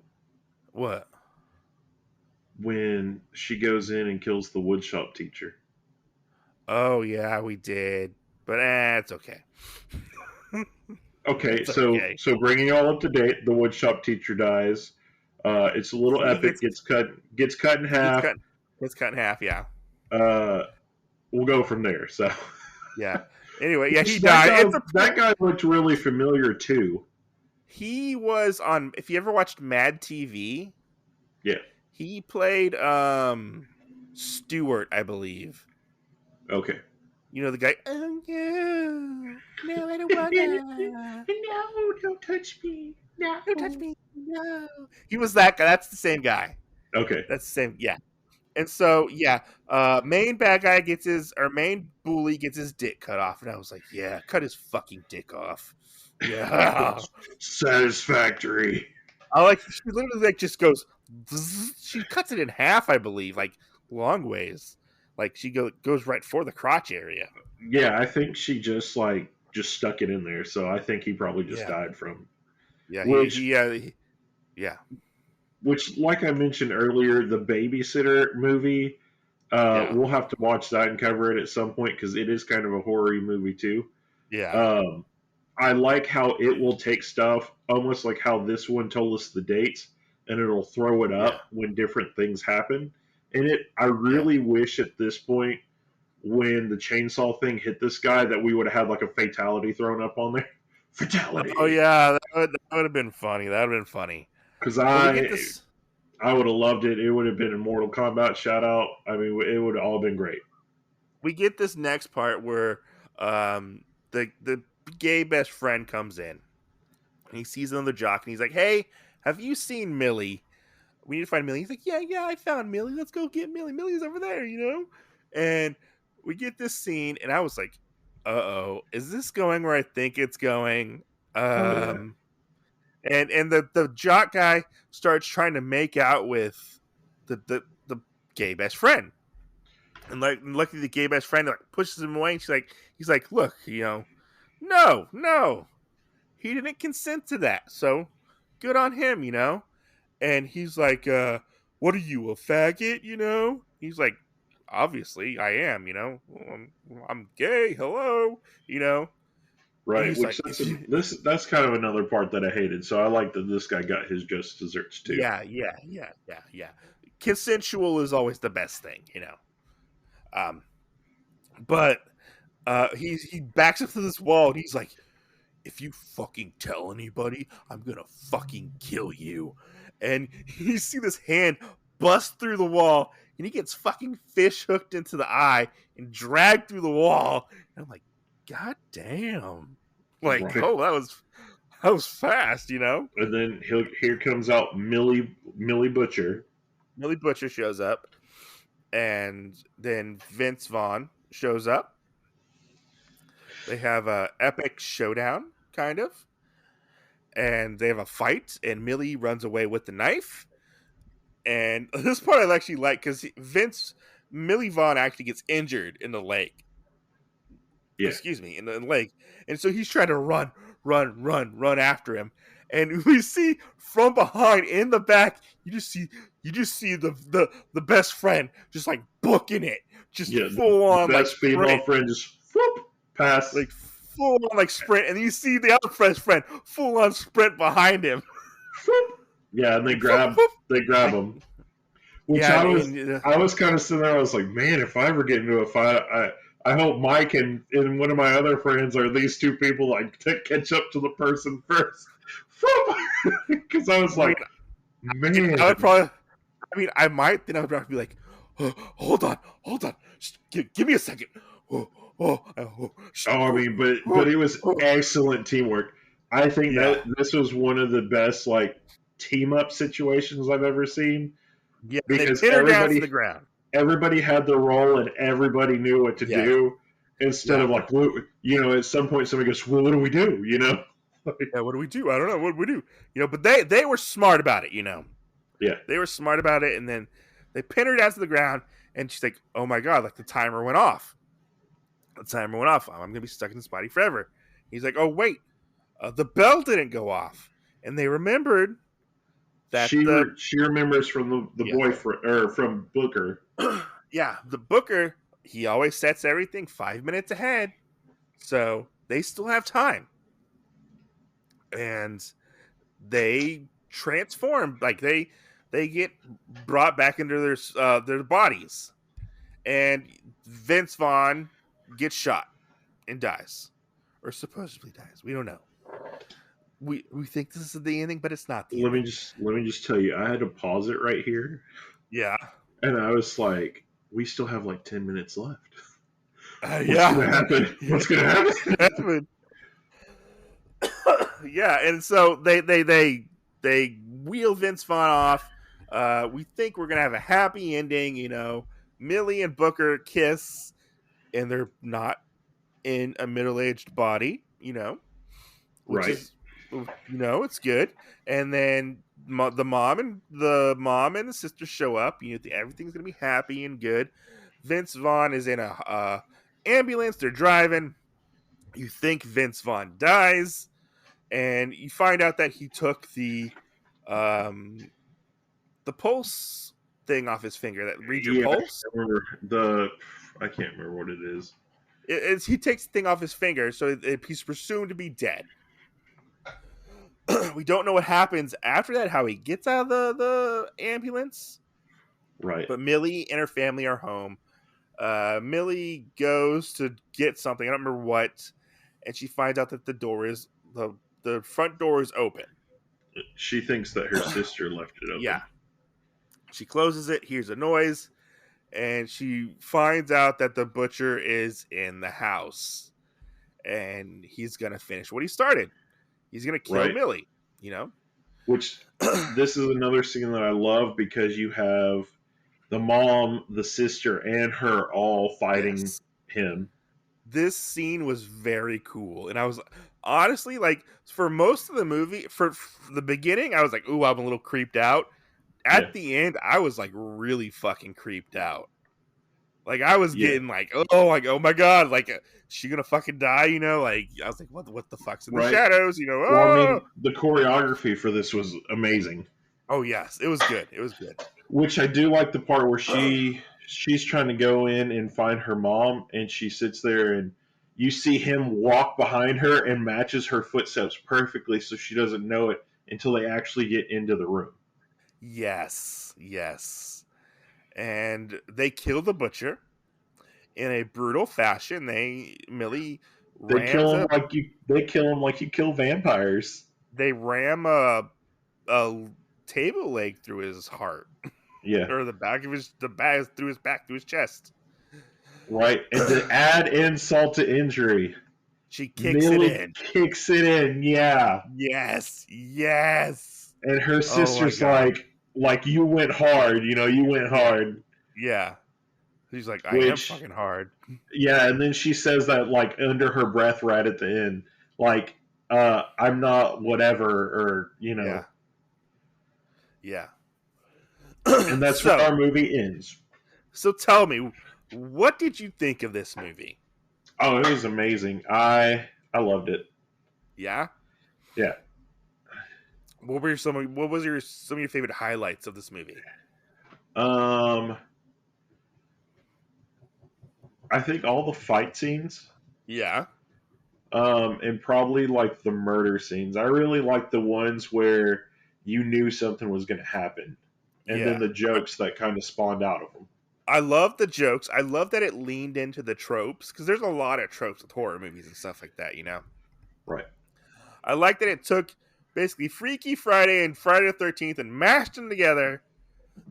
What? When she goes in and kills the woodshop teacher. Oh yeah, we did, but it's okay. Okay, It's so okay. so bringing you all up to date, the woodshop teacher dies. It's a little He epic. Gets cut in half. Gets cut in half. Yeah. We'll go from there. So Yeah. Anyway, yeah, he that died. guy, that guy looked really familiar too. He was on. If you ever watched Mad TV, Yeah. he played Stewart, I believe. Okay. You know the guy. Oh no, I don't wanna. No, don't touch me. No, Don't touch me. No. He was that guy. That's the same guy. Okay. That's the same. Yeah. And so, yeah, main bad guy main bully gets his dick cut off. And I was like, yeah, cut his fucking dick off. Yeah. Satisfactory. I like, she literally like just goes, she cuts it in half, I believe, like long ways. Like she goes right for the crotch area. Yeah, I think she just stuck it in there. So I think he probably just died from. Yeah. Yeah. Which, like I mentioned earlier, the Babysitter movie, we'll have to watch that and cover it at some point because it is kind of a horror movie too. Yeah. I like how it will take stuff, almost like how this one told us the dates, and it'll throw it up when different things happen. And I really wish at this point, when the chainsaw thing hit this guy, that we would have had like a fatality thrown up on there. Fatality. Oh yeah, that would have been funny. That would have been funny. Because I would have loved it. It would have been a Mortal Kombat shout out. I mean, it would have all been great. We get this next part where the gay best friend comes in. And he sees another jock and he's like, "Hey, have you seen Millie? We need to find Millie." He's like, "Yeah, I found Millie. Let's go get Millie. Millie's over there, you know?" And we get this scene and I was like, "Uh-oh, is this going where I think it's going?" And the jock guy starts trying to make out with the gay best friend, and luckily the gay best friend like pushes him away. And he's like, "Look, you know, no, he didn't consent to that, so good on him, you know." And he's like, "What are you, a faggot?" You know? He's like, "Obviously, I am. You know, I'm gay. Hello, you know." Right, which that's kind of another part that I hated. So I like that this guy got his just desserts too. Yeah. Consensual is always the best thing, you know. But he backs up to this wall and he's like, "If you fucking tell anybody, I'm gonna fucking kill you." And you see this hand bust through the wall and he gets fucking fish hooked into the eye and dragged through the wall. And I'm like, God damn. Like, right. Oh, that was fast, you know? And then here comes out Millie Butcher. Millie Butcher shows up. And then Vince Vaughn shows up. They have a epic showdown, kind of. And they have a fight, and Millie runs away with the knife. And this part I actually like, because Millie Vaughn actually gets injured in the leg. Yeah. Excuse me, in the leg. And so he's trying to run after him. And we see from behind in the back, you just see the best friend just like booking it. Just full on the best like female friend just whoop past. Like full on like sprint. And you see the other best friend full on sprint behind him. Yeah, and they grab him. Which I was kind of sitting there, I was like, man, if I ever get into a fight, I hope Mike and one of my other friends are these two people like to catch up to the person first. Because I was like, man. I might be like, oh, hold on. Just give me a second. I mean, but it was excellent teamwork. I think that this was one of the best like team up situations I've ever seen Yeah, and they because pin her down to the ground. everybody had their role and everybody knew what to do. Instead of like, at some point somebody goes, "Well, what do we do?" Yeah, what do we do? I don't know. What do we do? But they were smart about it. Yeah, they were smart about it, and then they pin her down to the ground, and she's like, "Oh my god!" Like the timer went off. The timer went off. I'm gonna be stuck in this body forever. He's like, "Oh wait, the bell didn't go off," and they remembered that she remembers from the boyfriend or from Booker. The Booker, he always sets everything 5 minutes ahead, so they still have time, and they transform. Like they get brought back into their bodies, and Vince Vaughn gets shot and dies, or supposedly dies. We don't know. We think this is the ending, but it's not the ending. Let me just tell you, I had to pause it right here. Yeah. And I was like, we still have like 10 minutes left. What's gonna happen? What's gonna happen? Yeah, and so they wheel Vince Vaughn off. We think we're gonna have a happy ending. Millie and Booker kiss, and they're not in a middle-aged body. Which Right. is, it's good. And then the mom and the sister show up. Everything's gonna be happy and good. Vince Vaughn is in a ambulance. They're driving. You think Vince Vaughn dies, and you find out that he took the pulse thing off his finger that reads your pulse. I can't remember what it is. He takes the thing off his finger, so he's presumed to be dead. We don't know what happens after that, how he gets out of the ambulance. Right. But Millie and her family are home. Millie goes to get something. I don't remember what. And she finds out that the front door is open. She thinks that her sister left it open. Yeah. She closes it, hears a noise, and she finds out that the butcher is in the house. And he's going to finish what he started. He's going to kill Millie, Which, this is another scene that I love because you have the mom, the sister, and her all fighting him. This scene was very cool. And I was honestly, like, for most of the movie, for the beginning, I was like, ooh, I'm a little creeped out. At the end, I was like really fucking creeped out. Like I was getting like, oh my god, like, she gonna fucking die? Like I was like, what the fuck's in the shadows? Well, I mean, the choreography for this was amazing. Oh yes, it was good. It was good. Which I do like the part where she's trying to go in and find her mom, and she sits there, and you see him walk behind her and matches her footsteps perfectly, so she doesn't know it until they actually get into the room. Yes. And they kill the butcher in a brutal fashion. They kill him like you kill vampires. They ram a table leg through his heart. Yeah. Or the bag through his back, through his chest. Right. And to add insult to injury, she kicks it in. Yeah. Yes. And her sister's like you went hard, you went hard. Yeah. She's like, I am fucking hard. Yeah, and then she says that like under her breath right at the end, like, I'm not whatever, or Yeah. And that's where our movie ends. So tell me, what did you think of this movie? Oh, it was amazing. I loved it. Yeah? Yeah. What were some of your favorite highlights of this movie? I think all the fight scenes. Yeah. And probably like the murder scenes. I really like the ones where you knew something was going to happen. And then the jokes that kind of spawned out of them. I love the jokes. I love that it leaned into the tropes, because there's a lot of tropes with horror movies and stuff like that, Right. I like that it took basically Freaky Friday and Friday the 13th and mashed them together.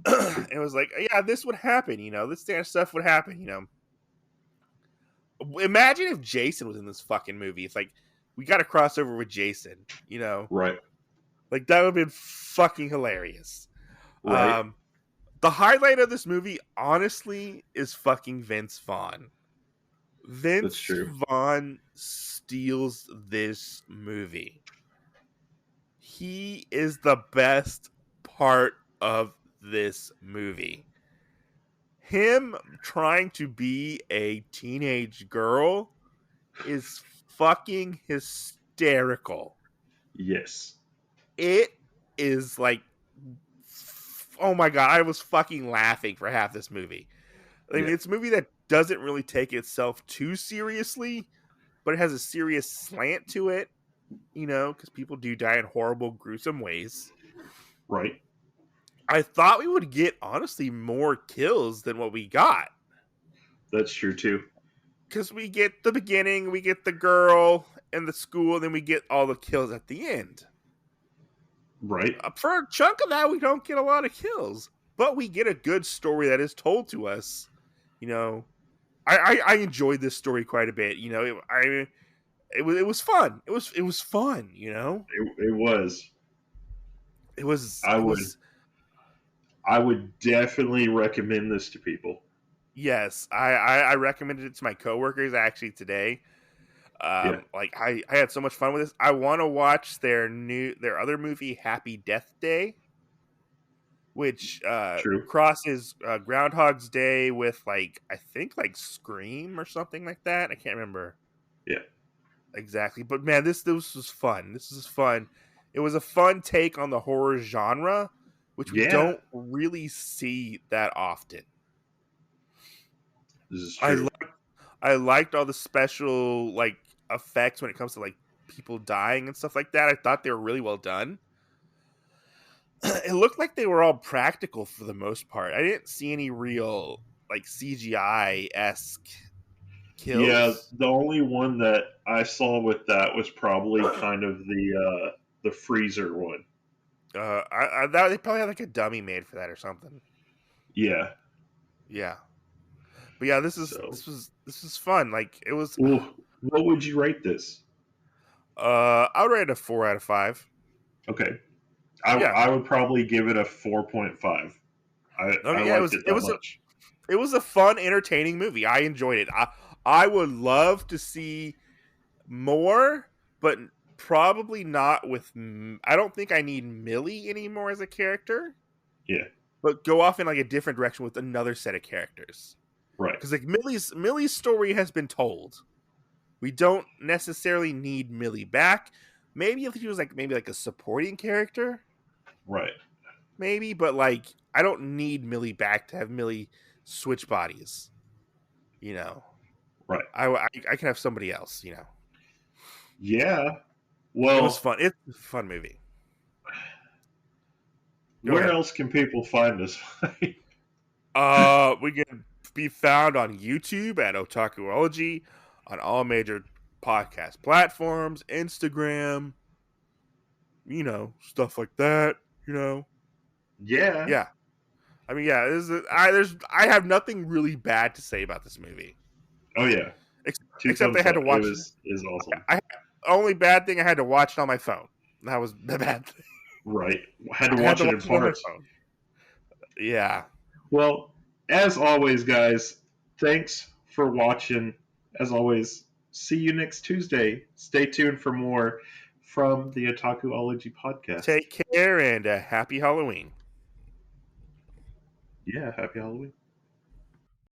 It was like, yeah, this would happen, this kind of stuff would happen, Imagine if Jason was in this fucking movie. It's like we got to cross over with Jason. You know, Right. like that would have been fucking hilarious. Right. The highlight of this movie, honestly, is fucking Vince Vaughn. That's Vince true. Vaughn steals this movie. He is the best part of this movie. Him trying to be a teenage girl is fucking hysterical. Yes. It is like, oh my god, I was fucking laughing for half this movie. I mean, Yeah. it's a movie that doesn't really take itself too seriously, but it has a serious slant to it, you know, because people do die in horrible, gruesome ways. Right. I thought we would get, honestly, more kills than what we got. That's true too. Because we get the beginning, we get the girl and the school, and then we get all the kills at the end. Right. For a chunk of that, we don't get a lot of kills, but we get a good story that is told to us. You know, I enjoyed this story quite a bit. You know, it was fun. It was fun. You know, It was. it was I it would. was I would definitely recommend this to people. yes. I recommended it to my coworkers actually today. Yeah. Like I had so much fun with this. I want to watch their other movie, Happy Death Day, which True. crosses Groundhog's Day with like I think like Scream or something like that. I can't remember Yeah. exactly, but man, this was fun. This was fun. It was a fun take on the horror genre, which we Yeah. don't really see that often. This is I true. I liked all the special like effects when it comes to like people dying and stuff like that. I thought they were really well done. It looked like they were all practical for the most part. I didn't see any real like CGI-esque Yeah. kills. The only one that I saw with that was probably kind of the freezer one. I they probably had like a dummy made for that or something. Yeah. Yeah, but yeah, So, this was fun. Like it was. well, what would you rate this? I would rate it a 4 out of 5. Okay. Yeah. I would probably give it a 4.5. I Okay. Yeah. liked it that much. It was a fun, entertaining movie. I enjoyed it. I would love to see more, but probably not with. I don't think I need Millie anymore as a character. Yeah. But go off in like a different direction with another set of characters. Right. Because like Millie's story has been told. We don't necessarily need Millie back. Maybe if she was like maybe like a supporting character, Right. maybe. But like I don't need Millie back to have Millie switch bodies. You know, Right. I can have somebody else. You know, Yeah. it was Well, fun. It's a fun movie. Go where ahead. else can people find us? We can be found on YouTube at Otakuology, on all major podcast platforms, Instagram, you know, stuff like that. You know, Yeah. yeah. I mean, yeah. I have nothing really bad to say about this movie, Oh yeah. Two except I thumbs had to up. watch. Is awesome. Only bad thing I had to watch it on my phone. That was the bad thing. Right. Had to I had watch to it in watch it on my parts. phone. Yeah. Well, as always, guys, thanks for watching. As always, see you next Tuesday. Stay tuned for more from the Otakuology podcast. Take care and happy Halloween. Yeah, happy Halloween.